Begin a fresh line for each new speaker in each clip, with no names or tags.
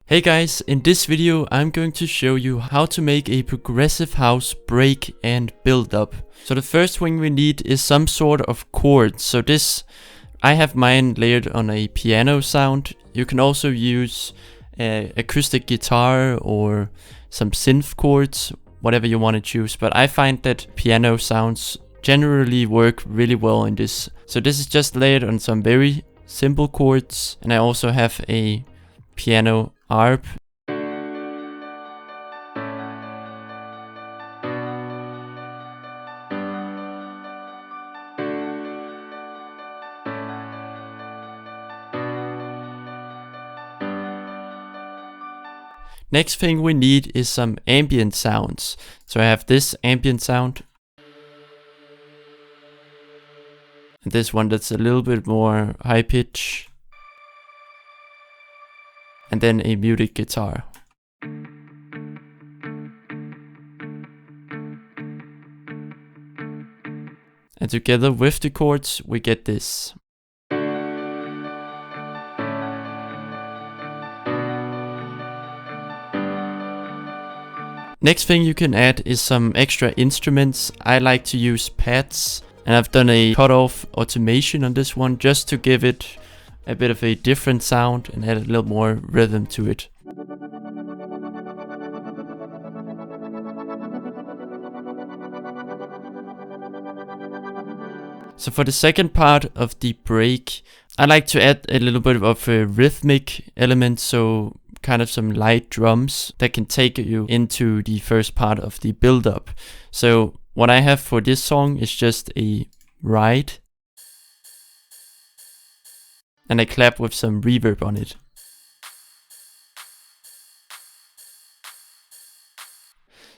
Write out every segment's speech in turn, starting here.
Hey guys, in this video I'm going to show you how to make a progressive house break and build up. So the first thing we need is some sort of chords. So I have mine layered on a piano sound. You can also use acoustic guitar or some synth chords, whatever you want to choose. But I find that piano sounds generally work really well in this. So this is just layered on some very simple chords, and I also have a piano arp. Next thing we need is some ambient sounds. So I have this ambient sound. And this one that's a little bit more high pitch. And then a muted guitar. And together with the chords, we get this. Next thing you can add is some extra instruments. I like to use pads, and I've done a cutoff automation on this one just to give it a bit of a different sound and add a little more rhythm to it. So for the second part of the break, I like to add a little bit of a rhythmic element, so kind of some light drums that can take you into the first part of the build-up. So what I have for this song is just a ride, and I clap with some reverb on it.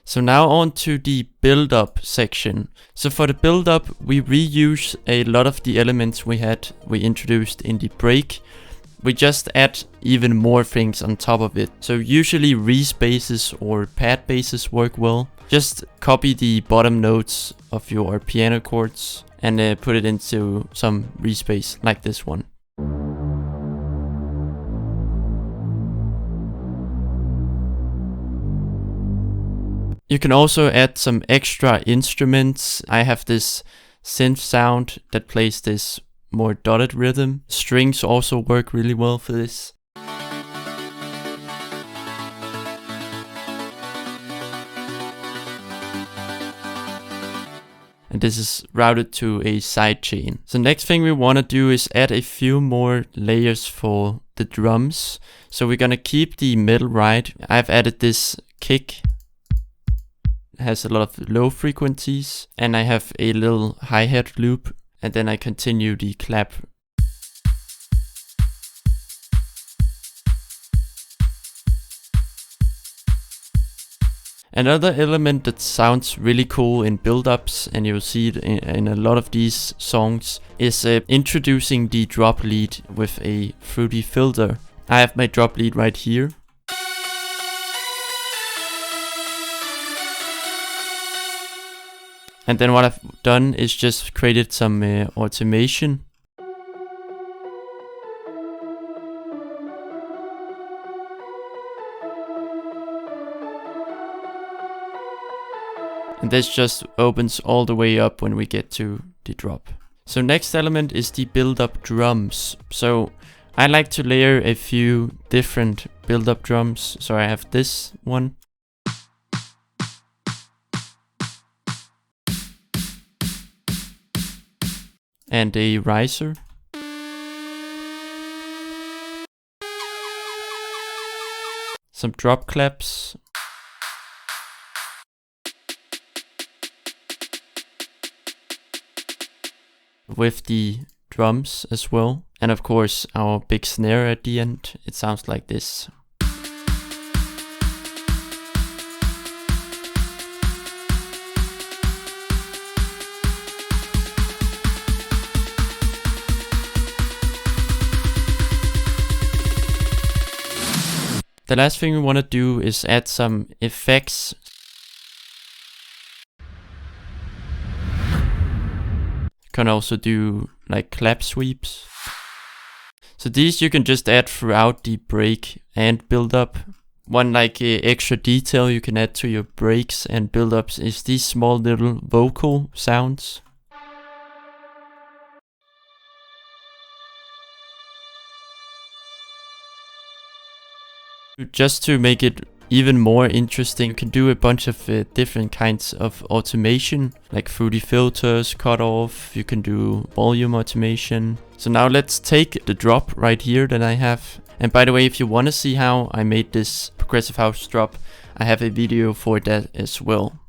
So now on to the build-up section. So for the build-up, we reuse a lot of the elements we introduced in the break. We just add even more things on top of it. So usually respaces or pad bases work well. Just copy the bottom notes of your piano chords and put it into some respace like this one. You can also add some extra instruments. I have this synth sound that plays this more dotted rhythm. Strings also work really well for this. And this is routed to a sidechain. So next thing we want to do is add a few more layers for the drums. So we're gonna keep the middle ride. I've added this kick. Has a lot of low frequencies, and I have a little hi-hat loop, and then I continue the clap. Another element that sounds really cool in build-ups, and you'll see it in a lot of these songs, is introducing the drop lead with a fruity filter. I have my drop lead right here. And then what I've done is just created some automation. And this just opens all the way up when we get to the drop. So next element is the build-up drums. So I like to layer a few different build-up drums. So I have this one. And a riser. Some drop claps. With the drums as well. And of course our big snare at the end. It sounds like this. The last thing we want to do is add some effects. Can also do like clap sweeps. So these you can just add throughout the break and buildup. One extra detail you can add to your breaks and buildups is these small little vocal sounds. Just to make it even more interesting, you can do a bunch of different kinds of automation, like fruity filters, cutoff. You can do volume automation. So now let's take the drop right here that I have. And by the way, if you want to see how I made this progressive house drop, I have a video for that as well.